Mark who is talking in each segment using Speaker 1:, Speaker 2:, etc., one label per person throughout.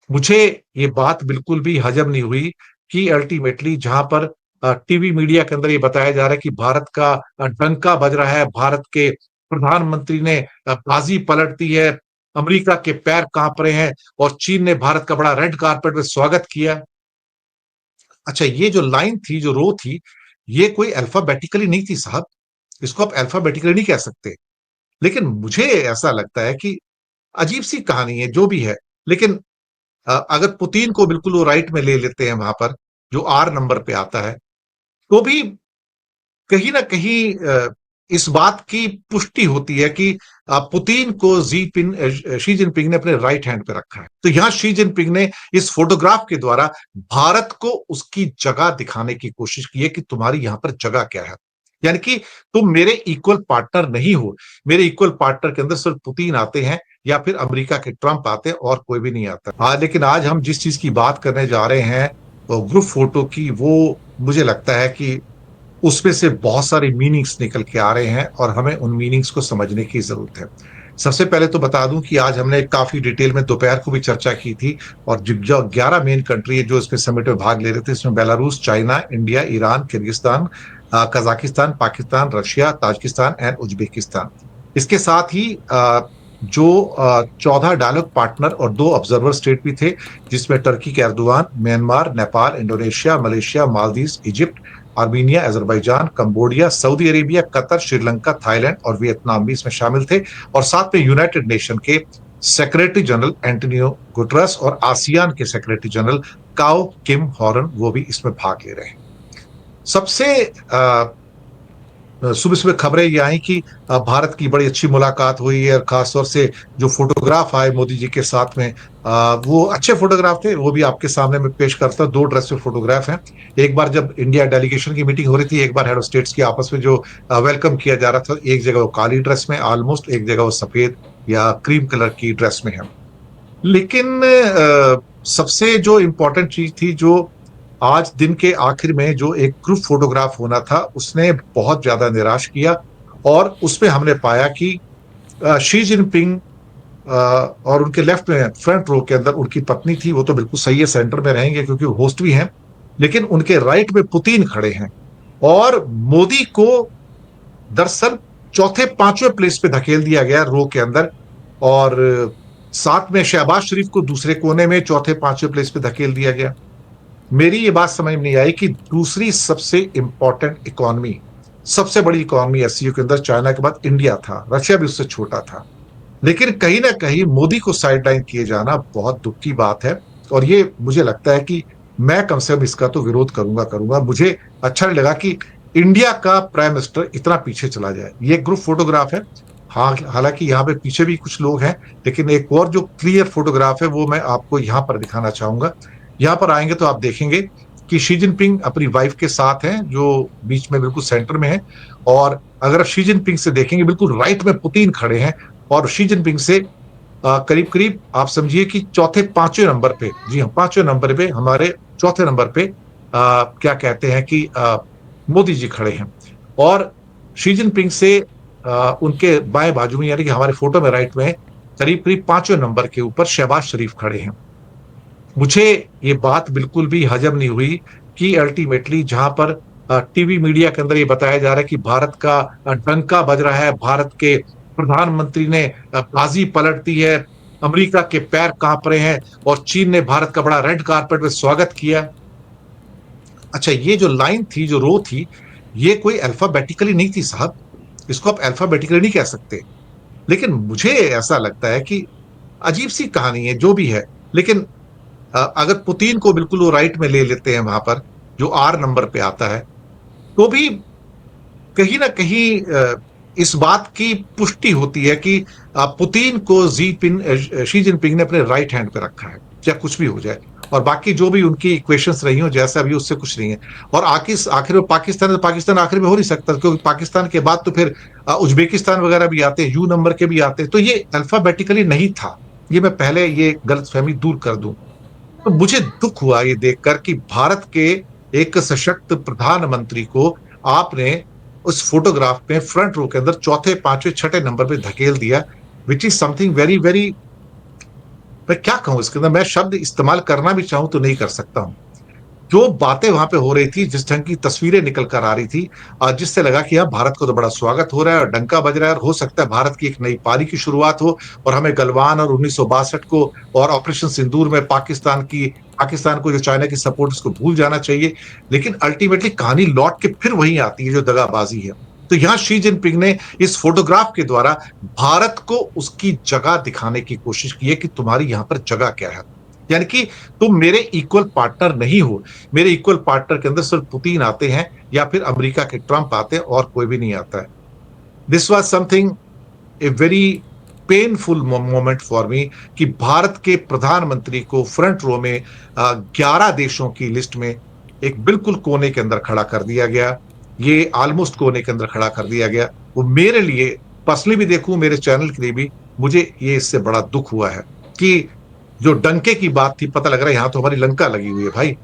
Speaker 1: मुझे ये बात बिल्कुल भी हजम नहीं हुई कि अल्टीमेटली जहां पर टीवी मीडिया के अंदर ये बताया जा रहा है कि भारत का डंका बज रहा है, भारत के प्रधानमंत्री ने बाजी पलट दी है, अमेरिका के पैर कांप रहे हैं और चीन ने भारत का बड़ा रेड कारपेट में स्वागत किया। अच्छा, ये जो लाइन थी, जो रो थी, ये कोई अल्फाबेटिकली नहीं थी साहब। इसको आप अल्फाबेटिकली नहीं कह सकते। लेकिन मुझे ऐसा लगता है कि अजीब सी कहानी है जो भी है। लेकिन अगर पुतिन को बिल्कुल वो राइट में ले लेते हैं वहां पर, जो आर नंबर पे आता है, तो भी कहीं ना कहीं इस बात की पुष्टि होती है कि पुतिन को शी जिनपिंग ने अपने राइट हैंड पे रखा है। तो यहां शी जिनपिंग ने इस फोटोग्राफ के द्वारा भारत को उसकी जगह दिखाने की कोशिश की है कि तुम्हारी यहां पर जगह क्या है। यानी कि तुम मेरे इक्वल पार्टनर नहीं हो। मेरे इक्वल पार्टनर के अंदर सिर्फ पुतिन आते हैं या फिर अमेरिका के ट्रंप आते हैं और कोई भी नहीं आता। लेकिन आज हम जिस चीज की बात करने जा रहे हैं, ग्रुप फोटो की, वो मुझे लगता है कि उसमें से बहुत सारे मीनिंग्स निकल के आ रहे हैं और हमें उन मीनिंग्स को समझने की जरूरत है। सबसे पहले तो बता दूं कि आज हमने काफी डिटेल में दोपहर को भी चर्चा की थी, और जो 11 मेन कंट्री है जो इसमें समिट में भाग ले रहे थे, इसमें Belarus, China, India, Iran, Kyrgyzstan, Kazakhstan, Pakistan, Russia, Tajikistan and Uzbekistan. इसके साथ ही जो 14 डायलॉग पार्टनर और 2 ऑब्जर्वर स्टेट भी थे, जिसमें टर्की के Erdogan, Myanmar, Nepal, Indonesia, Malaysia, Maldives, Egypt, Armenia, Azerbaijan, Cambodia, Saudi Arabia, Qatar, Sri Lanka, Thailand और वियतनाम भी इसमें शामिल थे। और साथ में यूनाइटेड नेशन के सेक्रेटरी जनरल एंटोनियो गुटरस और आसियान के सेक्रेटरी जनरल काओ किम हॉरन, वो भी इसमें भाग ले रहे हैं। सबसे सुबह सुबह खबरें ये आई कि भारत की बड़ी अच्छी मुलाकात हुई है, और खासतौर से जो फोटोग्राफ आए मोदी जी के साथ में, वो अच्छे फोटोग्राफ थे। वो भी आपके सामने मैं पेश करता हूं। 2 ड्रेस में फोटोग्राफ हैं। एक बार जब इंडिया डेलीगेशन की मीटिंग हो रही थी, एक बार हेड ऑफ स्टेट्स की आपस में जो वेलकम किया जा रहा था, एक जगह वो काली ड्रेस में ऑलमोस्ट, एक जगह वो सफेद या क्रीम कलर की ड्रेस में है। लेकिन सबसे जो इंपॉर्टेंट चीज थी, जो आज दिन के आखिर में जो एक ग्रुप फोटोग्राफ होना था, उसने बहुत ज्यादा निराश किया। और उसमें हमने पाया कि शी जिनपिंग और उनके लेफ्ट में फ्रंट रो के अंदर उनकी पत्नी थी। वो तो बिल्कुल सही है, सेंटर में रहेंगे क्योंकि वो होस्ट भी हैं। लेकिन उनके राइट में पुतिन खड़े हैं, और मोदी को दरअसल चौथे पांचवें प्लेस पे धकेल दिया गया रो के अंदर। और साथ में शहबाज शरीफ को दूसरे कोने में चौथे पांचवें प्लेस पे धकेल दिया गया। मेरी ये बात समझ में नहीं आई कि दूसरी सबसे इंपॉर्टेंट इकोनॉमी, सबसे बड़ी इकोनॉमी एससीओ के अंदर चाइना के बाद इंडिया था, रशिया भी उससे छोटा था। लेकिन कहीं ना कहीं मोदी को साइडलाइन किए जाना बहुत दुख की बात है। और ये मुझे लगता है कि मैं कम से कम इसका तो विरोध करूंगा करूंगा। मुझे अच्छा नहीं लगा कि इंडिया का प्राइम मिनिस्टर इतना पीछे चला जाए। ये ग्रुप फोटोग्राफ है। हाँ, हालांकि यहाँ पे पीछे भी कुछ लोग हैं, लेकिन एक और जो क्लियर फोटोग्राफ है वो मैं आपको यहाँ पर दिखाना चाहूंगा। यहाँ पर आएंगे तो आप देखेंगे कि शी जिनपिंग अपनी वाइफ के साथ हैं, जो बीच में बिल्कुल सेंटर में है। और अगर शी जिनपिंग से देखेंगे, बिल्कुल राइट में पुतिन खड़े हैं। और शी जिनपिंग से करीब करीब आप समझिए कि चौथे पांचवें नंबर पे, जी हाँ, पांचवें नंबर पे, हमारे चौथे नंबर पे क्या कहते हैं कि मोदी जी खड़े हैं। और शी जिनपिंग से उनके बाएं बाजू में, यानी कि हमारे फोटो में राइट में, करीब करीब पांचवें नंबर के ऊपर शहबाज शरीफ खड़े हैं। मुझे ये बात बिल्कुल भी हजम नहीं हुई कि अल्टीमेटली जहां पर टीवी मीडिया के अंदर ये बताया जा रहा है कि भारत का डंका बज रहा है, भारत के प्रधानमंत्री ने बाजी पलट दी है, अमेरिका के पैर कांप रहे हैं और चीन ने भारत का बड़ा रेड कारपेट में स्वागत किया। अच्छा, ये जो लाइन थी, जो रो थी, ये कोई अल्फाबेटिकली नहीं थी साहब। इसको आप अल्फाबेटिकली नहीं कह सकते। लेकिन मुझे ऐसा लगता है कि अजीब सी कहानी है जो भी है। लेकिन अगर पुतिन को बिल्कुल वो राइट में ले लेते हैं वहां पर, जो आर नंबर पे आता है, तो भी कहीं ना कहीं इस बात की पुष्टि होती है कि पुतिन को शी जिनपिंग ने अपने राइट हैंड पे रखा है, चाहे कुछ भी हो जाए। और बाकी जो भी उनकी इक्वेशंस रही हो, जैसा भी, उससे कुछ नहीं है। और आखिर में पाकिस्तान, तो पाकिस्तान आखिर में हो नहीं सकता, क्योंकि पाकिस्तान के बाद तो फिर उज्बेकिस्तान वगैरह भी आते हैं, यू नंबर के भी आते हैं। तो ये अल्फाबेटिकली नहीं था। ये मैं पहले ये गलतफहमी दूर कर दूं। तो मुझे दुख हुआ ये देखकर कि भारत के एक सशक्त प्रधानमंत्री को आपने उस फोटोग्राफ में फ्रंट रो के अंदर चौथे पांचवें छठे नंबर पे धकेल दिया, which is something very very मैं क्या कहूं इसके अंदर, मैं शब्द इस्तेमाल करना भी चाहूं तो नहीं कर सकता हूं। जो बातें वहां पे हो रही थी, जिस ढंग की तस्वीरें निकल कर आ रही थी, जिससे लगा कि हाँ, भारत को तो बड़ा स्वागत हो रहा है और डंका बज रहा है, और हो सकता है भारत की एक नई पारी की शुरुआत हो, और हमें गलवान और 1962 को और ऑपरेशन सिंदूर में पाकिस्तान को, जो चाइना की सपोर्ट, उसको भूल जाना चाहिए। लेकिन अल्टीमेटली कहानी लौट के फिर वही आती है जो दगाबाजी है। तो यहां शी जिनपिंग ने इस फोटोग्राफ के द्वारा भारत को उसकी जगह दिखाने की कोशिश की है कि तुम्हारी यहां पर जगह क्या है। यानी कि तुम मेरे इक्वल पार्टनर नहीं हो। मेरे इक्वल पार्टनर के अंदर सिर्फ पुतिन आते हैं, या फिर अमेरिका के ट्रंप आते हैं, और कोई भी नहीं आता है। This was something, a very painful moment for me, कि भारत के प्रधानमंत्री को फ्रंट रो में 11 देशों की लिस्ट में एक बिल्कुल कोने के अंदर खड़ा कर दिया गया। ये ऑलमोस्ट कोने के अंदर खड़ा कर दिया गया। वो मेरे लिए पर्सनली भी देखूं, मेरे चैनल के लिए भी, मुझे ये इससे बड़ा दुख हुआ है कि जो डंके की बात थी, पता लग रहा है यहां तो हमारी लंका लगी हुई है भाई।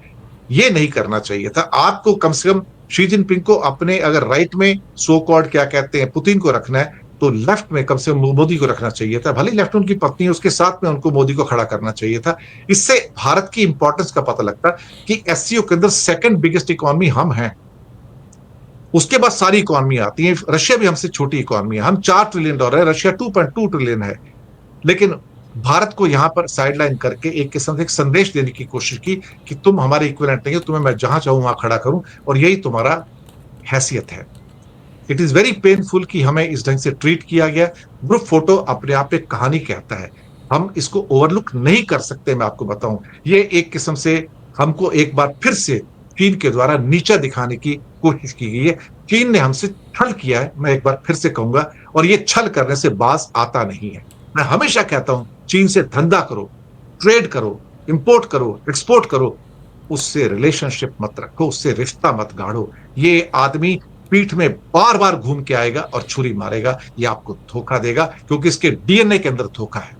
Speaker 1: ये नहीं करना चाहिए था आपको। कम से कम शी जिनपिंग को अपने, अगर राइट में सो कॉल्ड क्या कहते हैं, पुतिन को रखना है, तो लेफ्ट में कम से कम मोदी को रखना चाहिए था। भले लेफ्ट उनकी पत्नी है, उसके साथ में उनको मोदी को खड़ा करना चाहिए था। इससे भारत की इंपॉर्टेंस का पता लगता कि एससीओ के अंदर सेकंड बिगेस्ट इकोनॉमी हम हैं। उसके बाद सारी इकोनॉमी आती है। रशिया भी हमसे छोटी इकोनॉमी है, हम $4 ट्रिलियन है, रशिया 2.2 ट्रिलियन है। लेकिन भारत को यहां पर साइडलाइन करके एक किस्म से एक संदेश देने की कोशिश की कि तुम हमारे इक्विवेलेंट नहीं हो, तुम्हें मैं जहां चाहूं वहां खड़ा करूं, और यही तुम्हारा हैसियत है। इट इज वेरी पेनफुल कि हमें इस ढंग से ट्रीट किया गया। ग्रुप फोटो अपने आप एक कहानी कहता है, हम इसको ओवरलुक नहीं कर सकते। मैं आपको बताऊं, ये एक किस्म से हमको एक बार फिर से चीन के द्वारा नीचा दिखाने की कोशिश की गई है। चीन ने हमसे छल किया है, मैं एक बार फिर से कहूंगा, और ये छल करने से बाज आता नहीं है। मैं हमेशा कहता हूं, चीन से धंधा करो, ट्रेड करो, इंपोर्ट करो, एक्सपोर्ट करो, उससे रिलेशनशिप मत रखो, उससे रिश्ता मत गाढ़ो। ये आदमी पीठ में बार बार घूम के आएगा और छुरी मारेगा, ये आपको धोखा देगा, क्योंकि इसके डीएनए के अंदर धोखा है।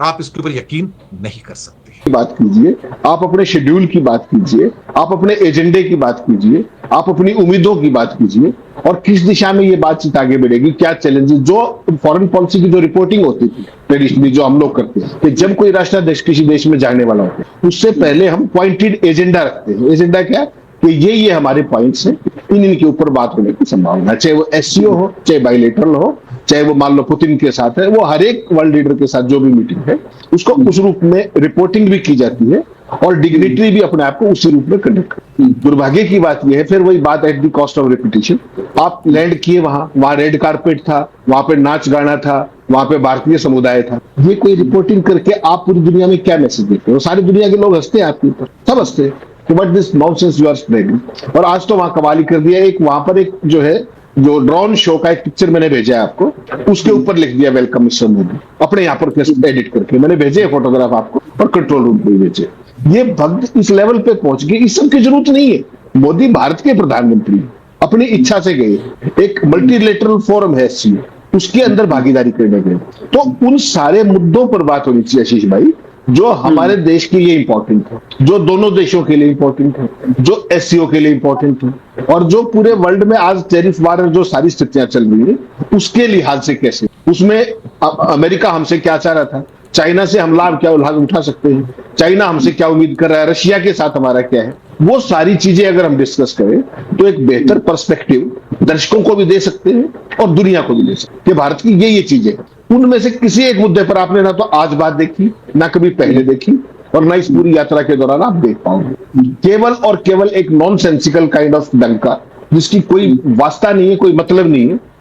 Speaker 1: आप इसके ऊपर यकीन नहीं कर सकते।
Speaker 2: बात कीजिए, आप अपने शेड्यूल की बात कीजिए, आप अपने एजेंडे की बात कीजिए, आप अपनी उम्मीदों की बात कीजिए, और किस दिशा में ये बातचीत आगे बढ़ेगी, क्या चैलेंजेस। जो फॉरेन पॉलिसी की जो रिपोर्टिंग होती थी ट्रेडिशनली, जो हम लोग करते हैं कि जब कोई राष्ट्राध्यक्ष किसी देश में जाने वाला होता है, उससे पहले हम पॉइंटेड एजेंडा रखते हैं। एजेंडा क्या, कि ये हमारे पॉइंट्स हैं, इनके ऊपर बात होने की संभावना, चाहे वो एससीओ हो, चाहे बायलेटरल हो, चाहे वो मान लो पुतिन के साथ है, वो हर एक वर्ल्ड लीडर के साथ जो भी मीटिंग है, उसको उस रूप में रिपोर्टिंग भी की जाती है, और डिग्निटरी भी अपने आप को उसी रूप में कंडक्ट करती है। दुर्भाग्य की बात यह है, फिर वही बात, at the cost of reputation. आप लैंड किए वहां रेड कारपेट था, वहां पे नाच गाना था, वहां पे भारतीय समुदाय था। ये कोई रिपोर्टिंग करके आप पूरी दुनिया में क्या मैसेज देते हो? सारी दुनिया के लोग हंसते हैं आपके ऊपर, सब हंसते हैं, but this nonsense you are spreading. और आज तो वहां कमाली कर दिया, एक वहां पर एक जो है, जो ड्रोन शो का एक पिक्चर मैंने भेजा है आपको, उसके ऊपर लिख दिया वेलकम मिस्टर मोदी, अपने यहाँ पर एडिट करके मैंने भेजे फोटोग्राफ आपको, और कंट्रोल रूम पे भेजे। ये भक्त इस लेवल पे पहुंच गए, इस सब की जरूरत नहीं है। मोदी भारत के प्रधानमंत्री अपनी इच्छा से गए, एक मल्टीलेटरल फोरम है एससीओ, उसके अंदर भागीदारी करने गए। तो उन सारे मुद्दों पर बात होनी चाहिए आशीष भाई, जो हमारे देश के लिए इंपॉर्टेंट है, जो दोनों देशों के लिए इंपॉर्टेंट है, जो एससीओ के लिए इंपॉर्टेंट है, और जो पूरे वर्ल्ड में आज टैरिफ वार जो सारी स्थितियां चल रही है, उसके लिहाज से कैसे, उसमें अमेरिका हमसे क्या चाह रहा था, चाइना से हम लाभ क्या उठा सकते हैं, चाइना हमसे क्या उम्मीद कर रहा है, रशिया के साथ हमारा क्या है, वो सारी चीजें अगर हम डिस्कस करें तो एक बेहतर पर्सपेक्टिव दर्शकों को भी दे सकते हैं और दुनिया को भी दे सकते हैं कि भारत की ये चीजें। उनमें से किसी एक मुद्दे पर आपने ना तो आज बात देखी, ना कभी पहले देखी, और ना इस पूरी यात्रा के दौरान आप देख पाओगे। केवल और केवल एक नॉन सेंसिकल काइंड ऑफ डंका, जिसकी कोई वास्ता नहीं है, कोई मतलब नहीं है,